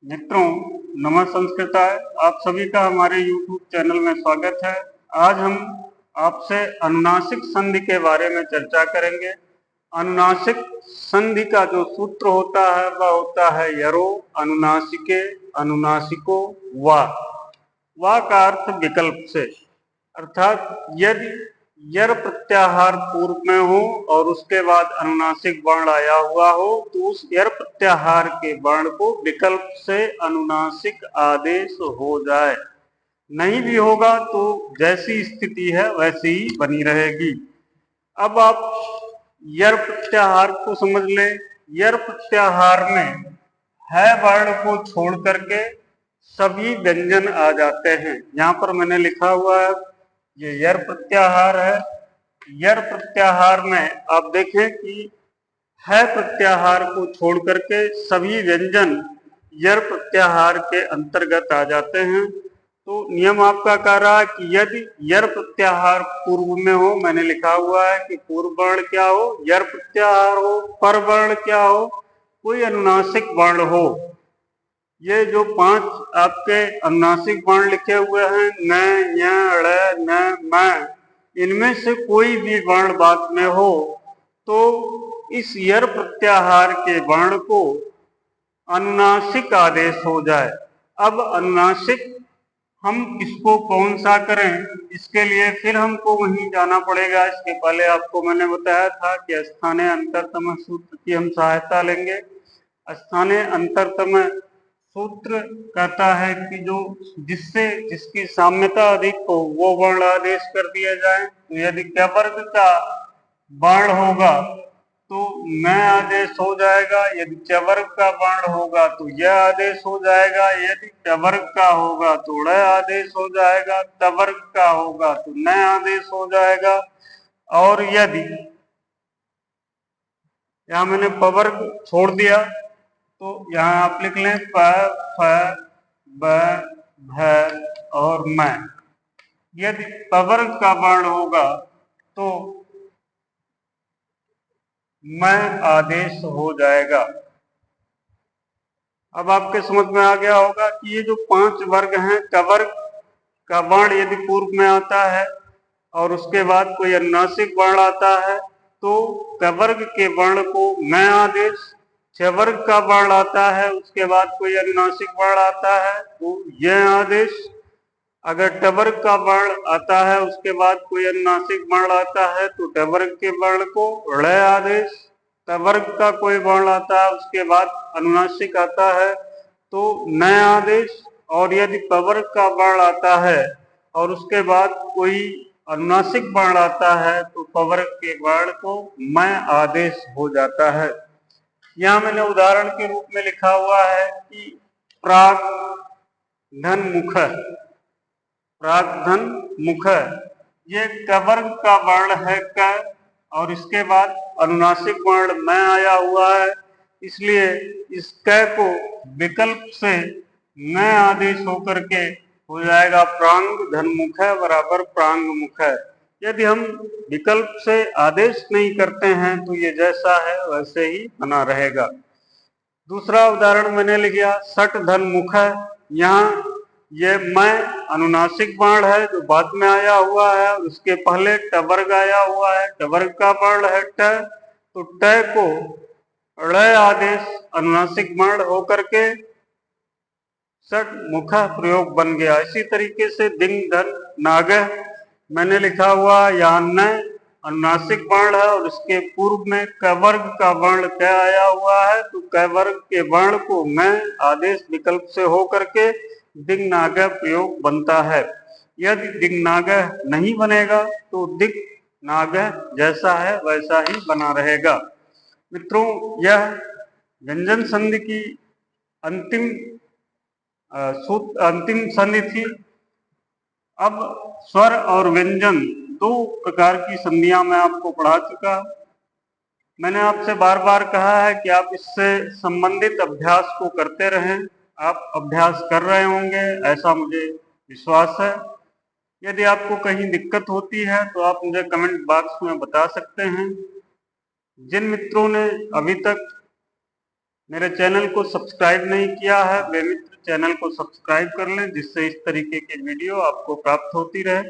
मित्रों, नमः संस्कृताय। आप सभी का हमारे YouTube चैनल में स्वागत है। आज हम आपसे अनुनासिक संधि के बारे में चर्चा करेंगे। अनुनासिक संधि का जो सूत्र होता है वह होता है यरो, अनुनासिके, अनुनासिको, वा। वा का अर्थ विकल्प से, अर्थात यदि यर प्रत्याहार पूर्व में हो और उसके बाद अनुनासिक वर्ण आया हुआ हो तो उस यर प्रत्याहार के वर्ण को विकल्प से अनुनासिक आदेश हो जाए। नहीं भी होगा तो जैसी स्थिति है वैसी ही बनी रहेगी। अब आप यर प्रत्याहार को समझ लें। यर प्रत्याहार में है वर्ण को छोड़ करके सभी व्यंजन आ जाते हैं। यहाँ पर मैंने लिखा हुआ है, ये यर प्रत्याहार है। यर प्रत्याहार में आप देखें कि है प्रत्याहार को छोड़ करके सभी व्यंजन यर प्रत्याहार के अंतर्गत आ जाते हैं। तो नियम आपका कह रहा है कि यदि यर प्रत्याहार पूर्व में हो, मैंने लिखा हुआ है कि पूर्व वर्ण क्या हो, यर प्रत्याहार हो, पर वर्ण क्या हो, कोई अनुनासिक वर्ण हो। ये जो 5 आपके अनुनासिक वर्ण लिखे हुए हैं, न, य, ड़, न, म, इनमें से कोई भी वर्ण बाद में हो तो इस यर प्रत्याहार के वर्ण को अनुनासिक आदेश हो जाए। अब अनुनासिक हम किसको कौन सा करें, इसके लिए फिर हमको वहीं जाना पड़ेगा। इसके पहले आपको मैंने बताया था कि स्थानीय अंतरतम सूत्र की हम सहायता लेंगे। स्थानीय अंतरतम सूत्र कहता है कि जो जिससे जिसकी साम्यता अधिक हो वो वर्ण आदेश कर दिया जाए। तो यदि क वर्ग का वर्ण होगा तो मैं आदेश हो जाएगा, यदि च वर्ग का वर्ण होगा तो यह आदेश हो जाएगा, यदि ट वर्ग का होगा तो ड़ आदेश हो जाएगा, त वर्ग का होगा तो न आदेश हो जाएगा। और यदि यहाँ मैंने प वर्ग छोड़ दिया तो यहाँ आप लिख लें प, फ, ब, भ और म। यदि प वर्ग का वर्ण होगा तो म आदेश हो जाएगा। अब आपके समझ में आ गया होगा कि ये जो 5 वर्ग हैं, क वर्ग का वर्ण यदि पूर्व में आता है और उसके बाद कोई अनुनासिक वर्ण आता है तो क वर्ग के वर्ण को मैं आदेश, छ वर्ग का वर्ण आता है उसके बाद कोई अनुनासिक वर्ण आता है तो यह आदेश, अगर ट वर्ग का वर्ण आता है उसके बाद कोई अनुनासिक वर्ण आता है तो ट वर्ग के वर्ण को ड़ आदेश, त वर्ग का कोई वर्ण आता है उसके बाद अनुनासिक आता है तो न आदेश। और यदि प वर्ग का वर्ण आता है और उसके बाद कोई अनुनासिक वर्ण आता है तो प वर्ग के वर्ण को मैं आदेश हो जाता है। यहाँ मैंने उदाहरण के रूप में लिखा हुआ है कि प्राग धन मुख, प्राग धन मुख, ये क वर्ग का वर्ण है क और इसके बाद अनुनासिक वर्ण मैं आया हुआ है, इसलिए इस क को विकल्प से मैं आदेश होकर के हो जाएगा प्रांग धनमुख बराबर प्रांग मुख। यदि हम विकल्प से आदेश नहीं करते हैं तो ये जैसा है वैसे ही बना रहेगा। दूसरा उदाहरण मैंने लिखा सट धन मुख। यहाँ ये मैं अनुनासिक वर्ण है जो बाद में आया हुआ है, उसके पहले ट वर्ग आया हुआ है, ट वर्ग का वर्ण है ट, तो ट को ड़ आदेश अनुनासिक वर्ण होकर के सट मुख प्रयोग बन गया। इसी तरीके से दिंग धन नाग मैंने लिखा हुआ यहाँ न अनुनासिक वर्ण है और इसके पूर्व में क वर्ग का वर्ण क आया हुआ है तो क वर्ग के वर्ण को मैं आदेश विकल्प से हो करके दिंग नाग प्रयोग बनता है। यदि दिंग नाग नहीं बनेगा तो दिग नाग जैसा है वैसा ही बना रहेगा। मित्रों, यह व्यंजन संधि की अंतिम संधि थी। अब स्वर और व्यंजन 2 प्रकार की संधियां मैं आपको पढ़ा चुका। मैंने आपसे बार बार कहा है कि आप इससे संबंधित अभ्यास को करते रहें। आप अभ्यास कर रहे होंगे ऐसा मुझे विश्वास है। यदि आपको कहीं दिक्कत होती है तो आप मुझे कमेंट बॉक्स में बता सकते हैं। जिन मित्रों ने अभी तक मेरे चैनल को सब्सक्राइब नहीं किया है वे मित्र चैनल को सब्सक्राइब कर लें, जिससे इस तरीके की वीडियो आपको प्राप्त होती रहे।